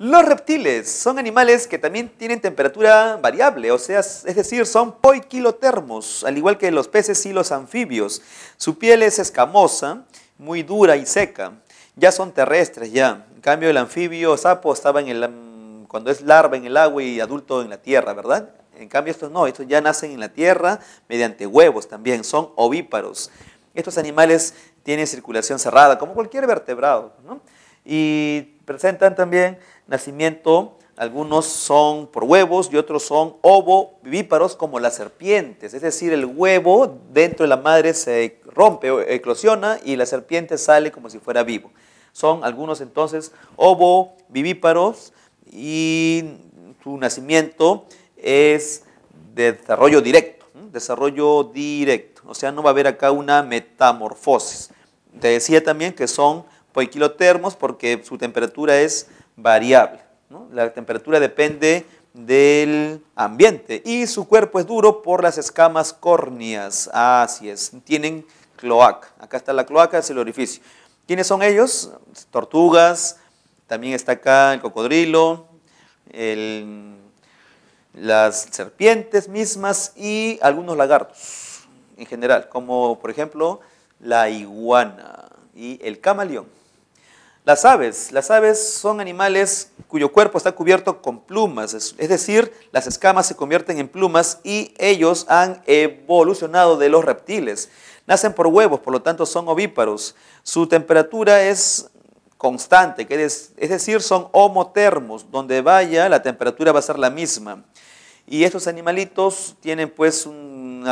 Los reptiles son animales que también tienen temperatura variable, o sea, es decir, son poiquilotermos, al igual que los peces y los anfibios. Su piel es escamosa, muy dura y seca. Ya son terrestres ya. En cambio, el anfibio sapo estaba cuando es larva en el agua y adulto en la tierra, ¿verdad? En cambio, estos no, estos ya nacen en la tierra mediante huevos también, son ovíparos. Estos animales tienen circulación cerrada, como cualquier vertebrado, ¿no? Y presentan también nacimiento, algunos son por huevos y otros son ovovivíparos como las serpientes, es decir, el huevo dentro de la madre se rompe o eclosiona y la serpiente sale como si fuera vivo. Son algunos entonces ovovivíparos y su nacimiento es de desarrollo directo, o sea, no va a haber acá una metamorfosis. Te decía también que son poiquilotermos porque su temperatura es variable, ¿no? La temperatura depende del ambiente y su cuerpo es duro por las escamas córneas. Así es, tienen cloaca. Acá está la cloaca, es el orificio. ¿Quiénes son ellos? Tortugas, también está acá el cocodrilo, las serpientes mismas y algunos lagartos en general, como por ejemplo la iguana y el camaleón. Las aves son animales cuyo cuerpo está cubierto con plumas, es decir, las escamas se convierten en plumas y ellos han evolucionado de los reptiles. Nacen por huevos, por lo tanto son ovíparos. Su temperatura es constante, es decir, son homotermos, donde vaya la temperatura va a ser la misma. Y estos animalitos tienen pues un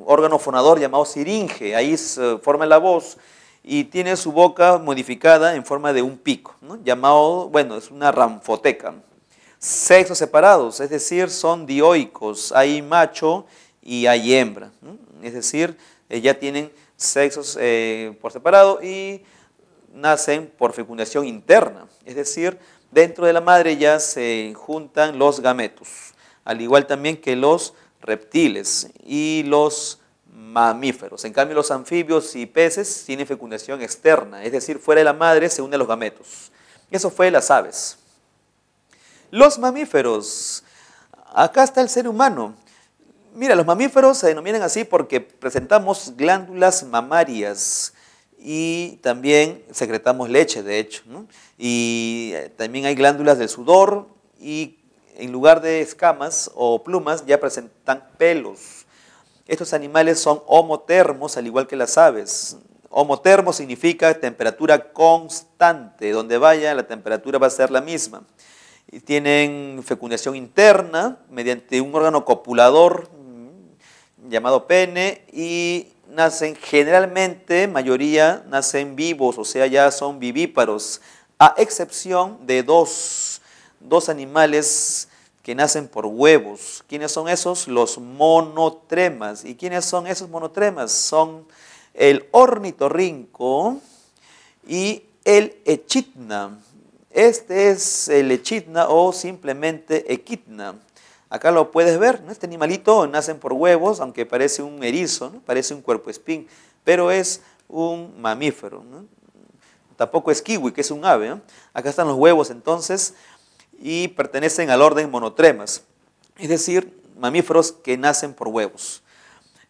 órgano fonador llamado siringe, ahí se forma la voz. Y tiene su boca modificada en forma de un pico, ¿no? Llamado, bueno, es una ranfoteca. Sexos separados, es decir, son dioicos, hay macho y hay hembra, ¿no? Es decir, ya tienen sexos por separado y nacen por fecundación interna, es decir, dentro de la madre ya se juntan los gametos, al igual también que los reptiles y los mamíferos. En cambio, los anfibios y peces tienen fecundación externa, es decir, fuera de la madre se unen los gametos. Eso fue las aves. Los mamíferos. Acá está el ser humano. Mira, los mamíferos se denominan así porque presentamos glándulas mamarias y también secretamos leche, de hecho, ¿no? Y también hay glándulas del sudor y en lugar de escamas o plumas ya presentan pelos. Estos animales son homotermos, al igual que las aves. Homotermo significa temperatura constante. Donde vaya, la temperatura va a ser la misma. Y tienen fecundación interna mediante un órgano copulador llamado pene y nacen generalmente, mayoría, nacen vivos, o sea, ya son vivíparos, a excepción de dos animales que nacen por huevos. ¿Quiénes son esos? Los monotremas. ¿Y quiénes son esos monotremas? Son el ornitorrinco y el echidna. Este es el echidna o simplemente equidna. Acá lo puedes ver, ¿no? Este animalito nacen por huevos, aunque parece un erizo, ¿no? Parece un cuerpoespín, pero es un mamífero, ¿no? Tampoco es kiwi, que es un ave, ¿no? Acá están los huevos entonces, y pertenecen al orden monotremas, es decir, mamíferos que nacen por huevos.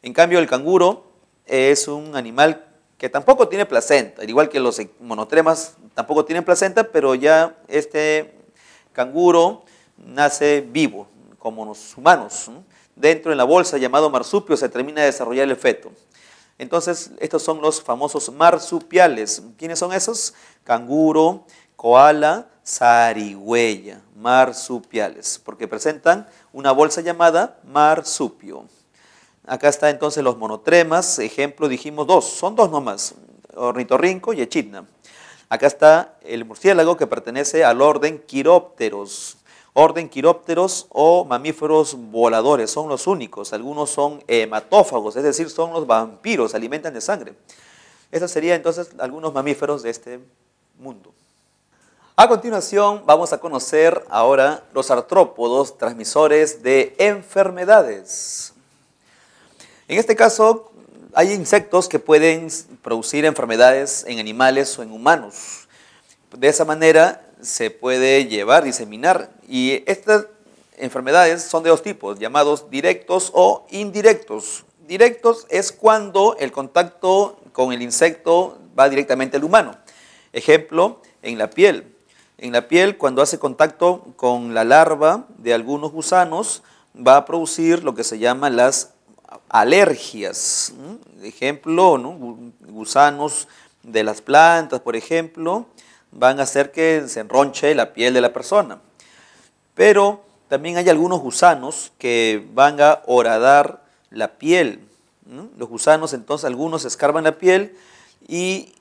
En cambio, el canguro es un animal que tampoco tiene placenta, al igual que los monotremas tampoco tienen placenta, pero ya este canguro nace vivo, como los humanos, ¿no? Dentro de la bolsa llamado marsupio se termina de desarrollar el feto. Entonces, estos son los famosos marsupiales. ¿Quiénes son esos? Canguro, koala, zarigüeya, marsupiales, porque presentan una bolsa llamada marsupio. Acá está entonces los monotremas, ejemplo, dijimos son dos nomás, ornitorrinco y echidna. Acá está el murciélago que pertenece al orden Chiropteros. Orden Chiropteros o mamíferos voladores, son los únicos. Algunos son hematófagos, es decir, son los vampiros, se alimentan de sangre. Estos serían entonces algunos mamíferos de este mundo. A continuación vamos a conocer ahora los artrópodos transmisores de enfermedades. En este caso hay insectos que pueden producir enfermedades en animales o en humanos. De esa manera se puede llevar, diseminar. Y estas enfermedades son de dos tipos, llamados directos o indirectos. Directos es cuando el contacto con el insecto va directamente al humano. Ejemplo, en la piel. En la piel, cuando hace contacto con la larva de algunos gusanos, va a producir lo que se llaman las alergias. Ejemplo, ¿no? Gusanos de las plantas, por ejemplo, van a hacer que se enronche la piel de la persona. Pero también hay algunos gusanos que van a horadar la piel. Los gusanos, entonces, algunos escarban la piel y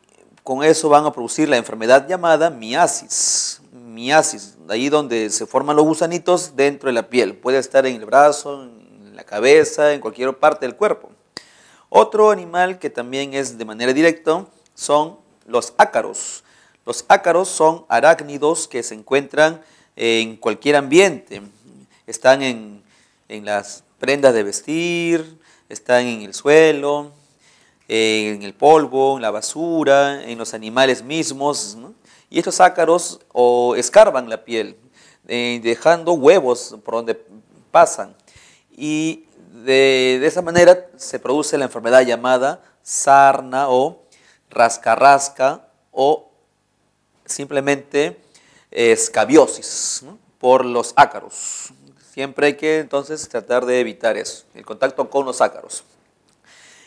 con eso van a producir la enfermedad llamada miasis. Miasis, ahí donde se forman los gusanitos dentro de la piel. Puede estar en el brazo, en la cabeza, en cualquier parte del cuerpo. Otro animal que también es de manera directa son los ácaros. Los ácaros son arácnidos que se encuentran en cualquier ambiente. Están en las prendas de vestir, están en el suelo, en el polvo, en la basura, en los animales mismos, ¿no? Y estos ácaros escarban la piel, dejando huevos por donde pasan. Y de esa manera se produce la enfermedad llamada sarna o rascarrasca o simplemente escabiosis, ¿no? Por los ácaros. Siempre hay que entonces tratar de evitar eso, el contacto con los ácaros.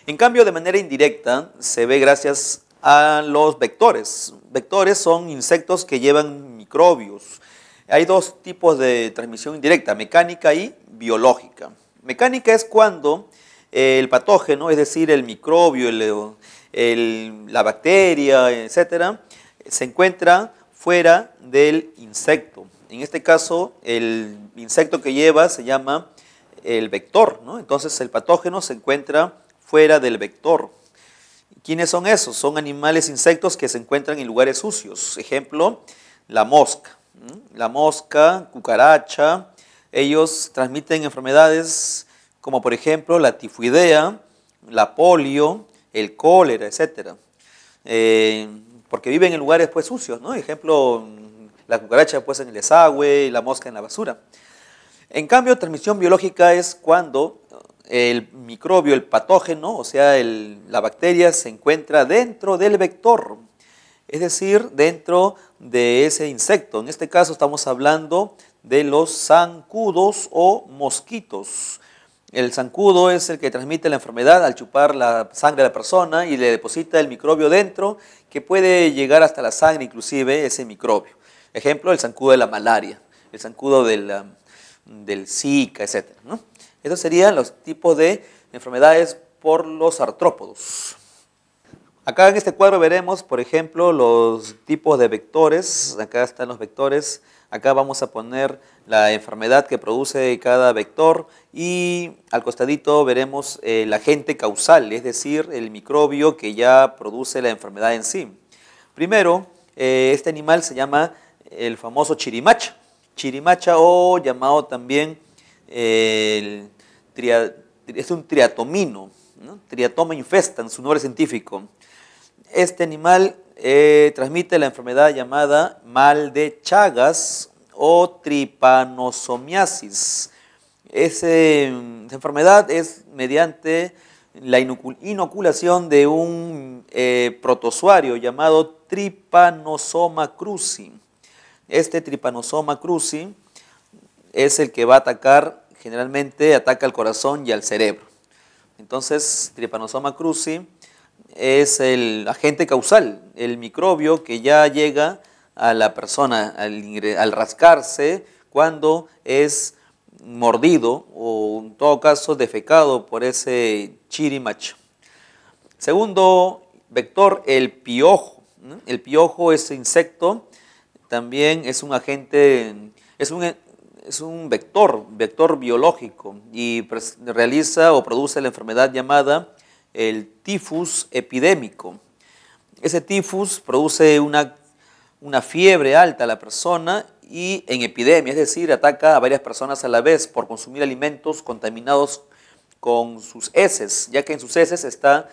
En cambio, de manera indirecta, se ve gracias a los vectores. Vectores son insectos que llevan microbios. Hay dos tipos de transmisión indirecta, mecánica y biológica. Mecánica es cuando el patógeno, es decir, el microbio, la bacteria, etcétera, se encuentra fuera del insecto. En este caso, el insecto que lleva se llama el vector, ¿no? Entonces, el patógeno se encuentra fuera del vector. ¿Quiénes son esos? Son animales, insectos que se encuentran en lugares sucios. Ejemplo, la mosca. La mosca, cucaracha, ellos transmiten enfermedades como por ejemplo la tifoidea, la polio, el cólera, etc. Porque viven en lugares pues sucios, ¿no? Ejemplo, la cucaracha pues en el desagüe y la mosca en la basura. En cambio, transmisión biológica es cuando el microbio, el patógeno, o sea, la bacteria se encuentra dentro del vector, es decir, dentro de ese insecto. En este caso estamos hablando de los zancudos o mosquitos. El zancudo es el que transmite la enfermedad al chupar la sangre de la persona y le deposita el microbio dentro, que puede llegar hasta la sangre inclusive ese microbio. Ejemplo, el zancudo de la malaria, el zancudo del Zika, etc., ¿no? Estos serían los tipos de enfermedades por los artrópodos. Acá en este cuadro veremos, por ejemplo, los tipos de vectores. Acá están los vectores. Acá vamos a poner la enfermedad que produce cada vector y al costadito veremos el agente causal, es decir, el microbio que ya produce la enfermedad en sí. Primero, este animal se llama el famoso chirimacha. Chirimacha o llamado también es un triatomino, ¿no? Triatoma infestan, su nombre científico. Este animal transmite la enfermedad llamada mal de Chagas o tripanosomiasis. Esa enfermedad es mediante la inoculación de un protozoario llamado Trypanosoma cruzi. Este Trypanosoma cruzi es el que va a atacar, generalmente ataca al corazón y al cerebro. Entonces, Trypanosoma cruzi es el agente causal, el microbio que ya llega a la persona al rascarse cuando es mordido o en todo caso defecado por ese chirimacha. Segundo vector, el piojo. El piojo, ese insecto, también es un agente, es un vector biológico y realiza o produce la enfermedad llamada el tifus epidémico. Ese tifus produce una fiebre alta a la persona y en epidemia, es decir, ataca a varias personas a la vez por consumir alimentos contaminados con sus heces, ya que en sus heces está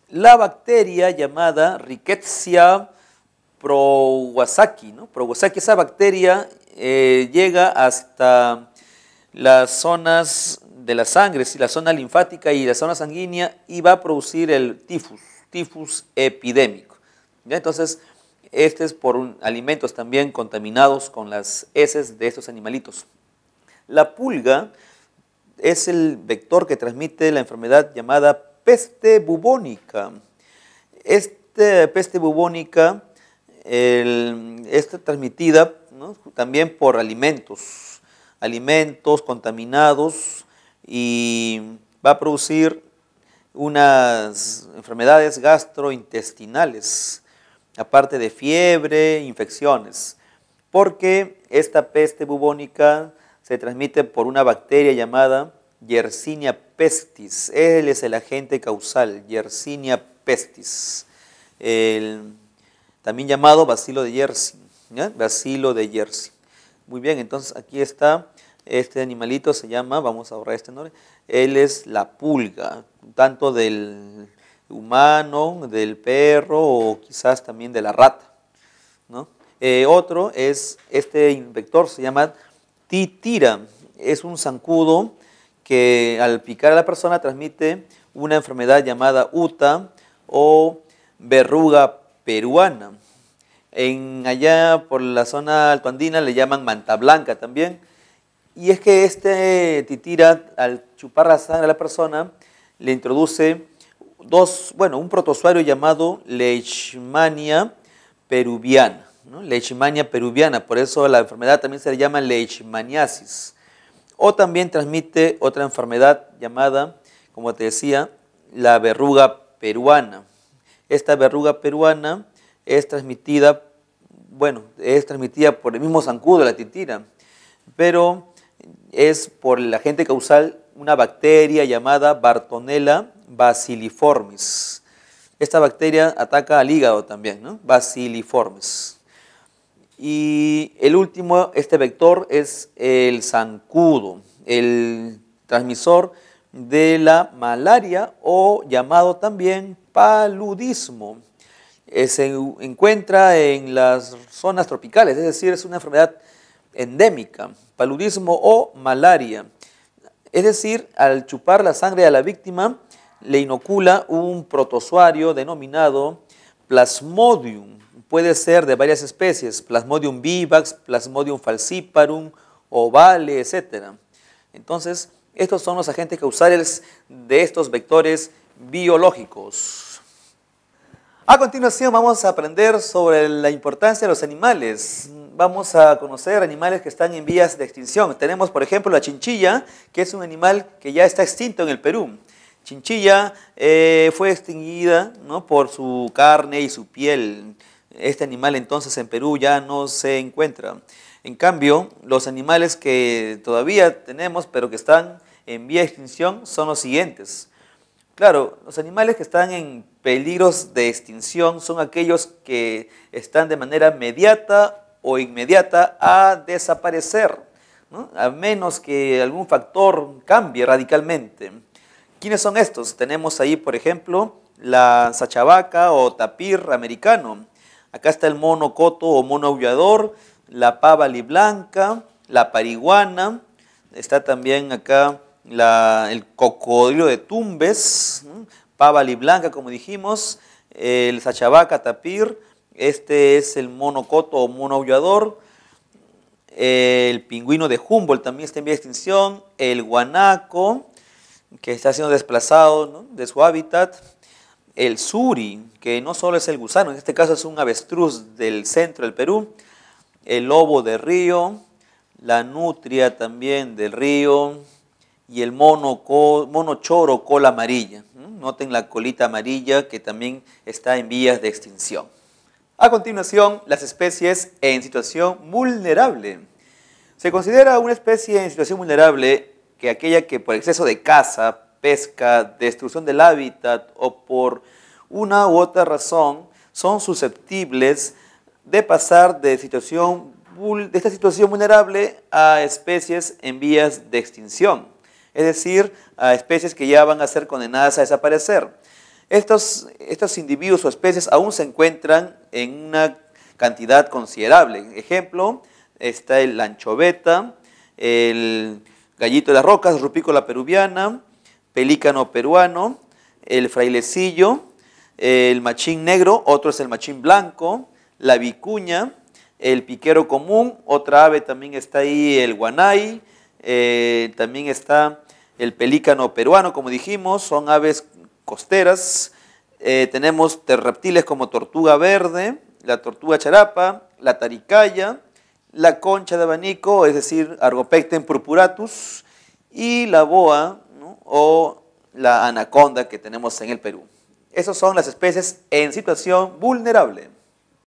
la bacteria llamada Rickettsia Prowazaki, ¿no? Prowazaki, esa bacteria llega hasta las zonas de la sangre, la zona linfática y la zona sanguínea, y va a producir el tifus epidémico. ¿Ya? Entonces, este es por alimentos también contaminados con las heces de estos animalitos. La pulga es el vector que transmite la enfermedad llamada peste bubónica. Esta peste bubónica está transmitida, ¿no?, también por alimentos contaminados, y va a producir unas enfermedades gastrointestinales, aparte de fiebre, infecciones, porque esta peste bubónica se transmite por una bacteria llamada Yersinia pestis. Él es el agente causal, Yersinia pestis, también llamado bacilo de Yersin, ¿ya? Bacilo de Yersin. Muy bien, entonces aquí está, este animalito se llama, vamos a ahorrar este nombre, él es la pulga, tanto del humano, del perro o quizás también de la rata, ¿no? Otro es, este vector se llama titira, es un zancudo que al picar a la persona transmite una enfermedad llamada uta o verruga peruana. Allá por la zona altoandina le llaman manta blanca también. Y es que este titira, al chupar la sangre a la persona, le introduce un protozoario llamado Leishmania peruviana, ¿no? Leishmania peruviana, por eso la enfermedad también se le llama leishmaniasis. O también transmite otra enfermedad llamada, como te decía, la verruga peruana. Esta verruga peruana es transmitida por el mismo zancudo, la titira, pero es por el agente causal una bacteria llamada Bartonella bacilliformis. Esta bacteria ataca al hígado también, ¿no? Bacilliformis. Y el último, este vector, es el zancudo, el transmisor de la malaria o llamado también paludismo. Se encuentra en las zonas tropicales, es decir, es una enfermedad endémica, paludismo o malaria. Es decir, al chupar la sangre a la víctima, le inocula un protozoario denominado Plasmodium. Puede ser de varias especies, Plasmodium vivax, Plasmodium falciparum, ovale, etc. Entonces, estos son los agentes causales de estos vectores biológicos. A continuación vamos a aprender sobre la importancia de los animales. Vamos a conocer animales que están en vías de extinción. Tenemos, por ejemplo, la chinchilla, que es un animal que ya está extinto en el Perú. Chinchilla fue extinguida, ¿no?, por su carne y su piel. Este animal entonces en Perú ya no se encuentra. En cambio, los animales que todavía tenemos, pero que están en vía de extinción, son los siguientes. Claro, los animales que están en peligros de extinción son aquellos que están de manera mediata o inmediata a desaparecer, ¿no?, a menos que algún factor cambie radicalmente. ¿Quiénes son estos? Tenemos ahí, por ejemplo, la sachavaca o tapir americano. Acá está el mono coto o mono aullador, la pava liblanca, la pariguana, está también acá el cocodrilo de Tumbes, pava liblanca, como dijimos, el sachavaca tapir, este es el mono coto o mono aullador, el pingüino de Humboldt también está en vía de extinción, el guanaco, que está siendo desplazado, ¿no?, de su hábitat, el suri, que no solo es el gusano, en este caso es un avestruz del centro del Perú, el lobo de río, la nutria también del río, y el mono choro cola amarilla. Noten la colita amarilla que también está en vías de extinción. A continuación, las especies en situación vulnerable. Se considera una especie en situación vulnerable que aquella que por exceso de caza, pesca, destrucción del hábitat o por una u otra razón son susceptibles de pasar de esta situación vulnerable a especies en vías de extinción. Es decir, a especies que ya van a ser condenadas a desaparecer. Estos individuos o especies aún se encuentran en una cantidad considerable. Ejemplo, está la anchoveta, el gallito de las rocas, rupícola peruviana, pelícano peruano, el frailecillo, el machín negro, otro es el machín blanco, la vicuña, el piquero común, otra ave también está ahí, el guanay, también está el pelícano peruano, como dijimos, son aves costeras. Tenemos reptiles como tortuga verde, la tortuga charapa, la taricaya, la concha de abanico, es decir, Argopecten purpuratus, y la boa, ¿no? O la anaconda que tenemos en el Perú. Esas son las especies en situación vulnerable.